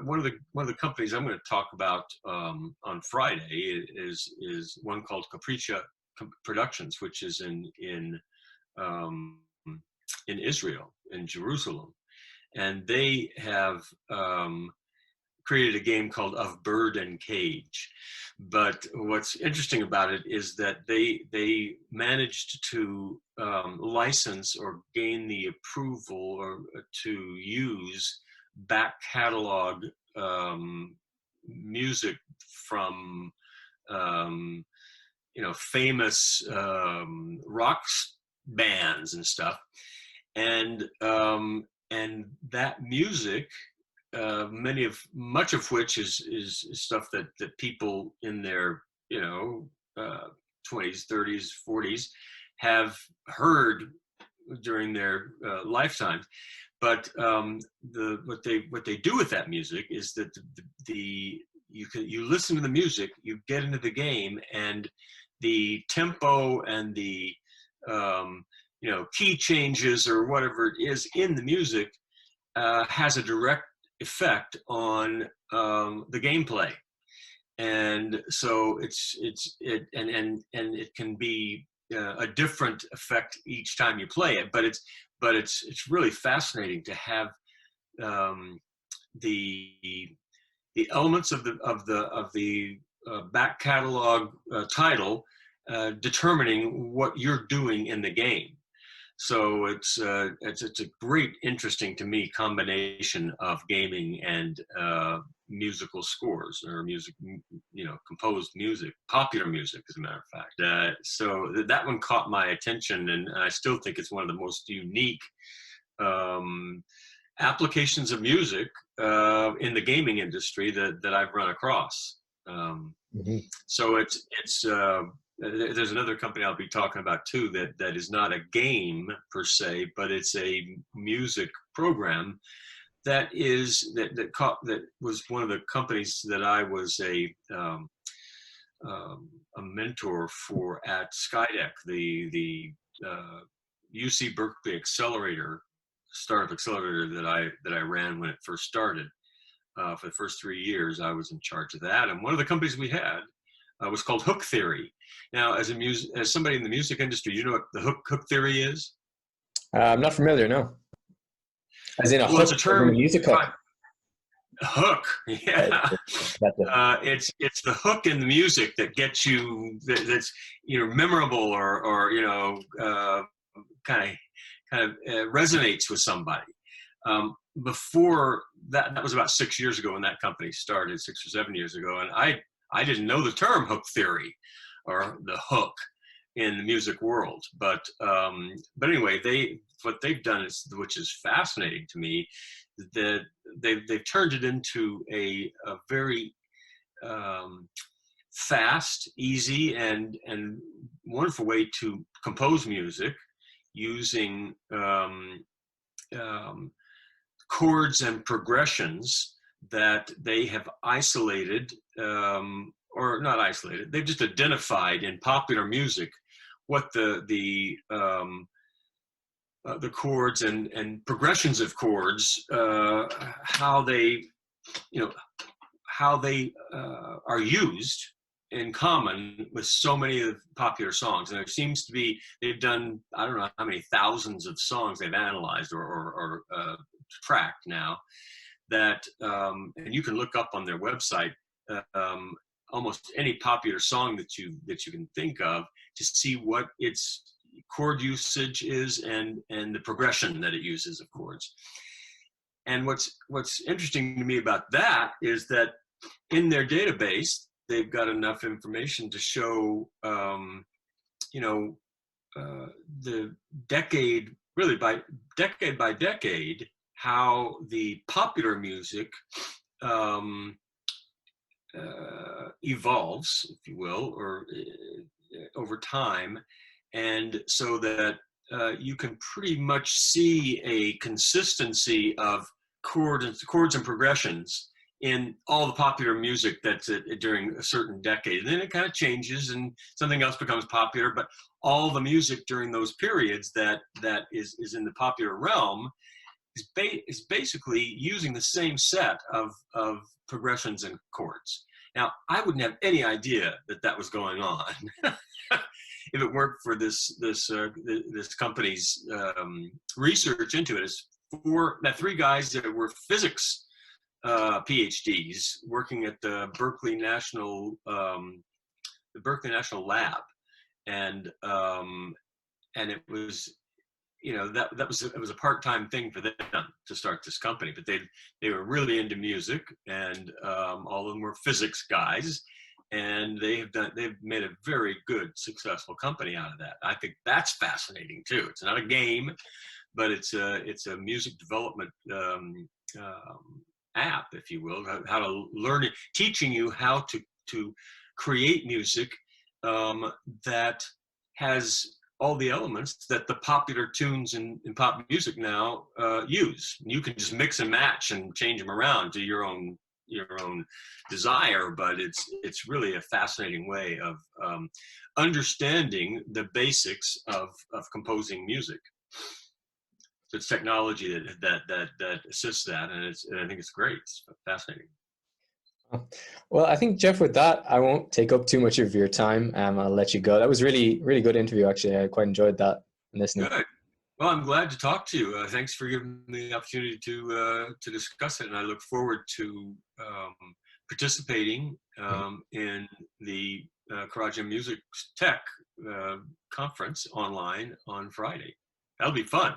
one of the companies I'm going to talk about on Friday is one called Capriccia Productions, which is um, in Israel, in Jerusalem, and they have created a game called Of Bird and Cage. But what's interesting about it is that they managed to license or gain the approval or to use back catalog music from famous rock bands and stuff, and that music, much of which is stuff that people in their 20s, 30s, 40s have heard during their lifetimes. But what they do with that music is that you listen to the music, you get into the game, and the tempo and the key changes or whatever it is in the music has a direct effect on the gameplay. And so it can be a different effect each time you play it, but it's really fascinating to have the elements of the back catalog title determining what you're doing in the game. So it's a great, interesting to me combination of gaming and musical scores, or music, composed music, popular music, as a matter of fact. So that one caught my attention, and I still think it's one of the most unique applications of music in the gaming industry that I've run across. So there's another company I'll be talking about too that is not a game per se, but it's a music program that was one of the companies that I was a mentor for at Skydeck, the UC Berkeley startup accelerator that I ran when it first started. For the first 3 years, I was in charge of that, and one of the companies we had was called Hook Theory. Now, as somebody in the music industry, you know what the hook theory is? I'm not familiar, no. As in it's a term. Music hook. Hook, yeah. It's the hook in the music that gets you, that's memorable or kind of resonates with somebody. Before that was about 6 years ago when that company started, 6 or 7 years ago, and I didn't know the term hook theory or the hook in the music world. But anyway, what they've done is, which is fascinating to me, that they've turned it into a very fast, easy, and wonderful way to compose music using chords and progressions that they have isolated, or not isolated, they've just identified in popular music what the chords and progressions of chords, how they are used in common with so many of the popular songs. And it seems to be, they've done, I don't know how many thousands of songs they've analyzed or tracked now, that and you can look up on their website almost any popular song that you can think of to see what its chord usage is and the progression that it uses of chords. And what's interesting to me about that is that in their database, they've got enough information to show, the decade, really by decade, how the popular music evolves, if you will, or over time. And so that you can pretty much see a consistency of chords and progressions in all the popular music that's during a certain decade. And then it kind of changes and something else becomes popular, but all the music during those periods that is in the popular realm is basically using the same set of progressions and chords. Now, I wouldn't have any idea that that was going on if it weren't for this company's research into it. It's three guys that were physics PhDs working at the Berkeley National Lab, and it was, it was a part-time thing for them to start this company, but they were really into music, and all of them were physics guys, and they've made a very good, successful company out of that. I think that's fascinating too. It's not a game, but it's a music development app, if you will, how to learn it, teaching you how to create music that has all the elements that the popular tunes in pop music now use. You can just mix and match and change them around to your own desire, but it's really a fascinating way of understanding the basics of composing music. So it's technology that assists that, and I think it's great. It's fascinating. Well, I think, Jeff, with that, I won't take up too much of your time. I'll let you go. That was really, really good interview, actually. I quite enjoyed that listening. Good. Well, I'm glad to talk to you. Thanks for giving me the opportunity to discuss it, and I look forward to participating in the Karajan Music Tech conference online on Friday. That'll be fun.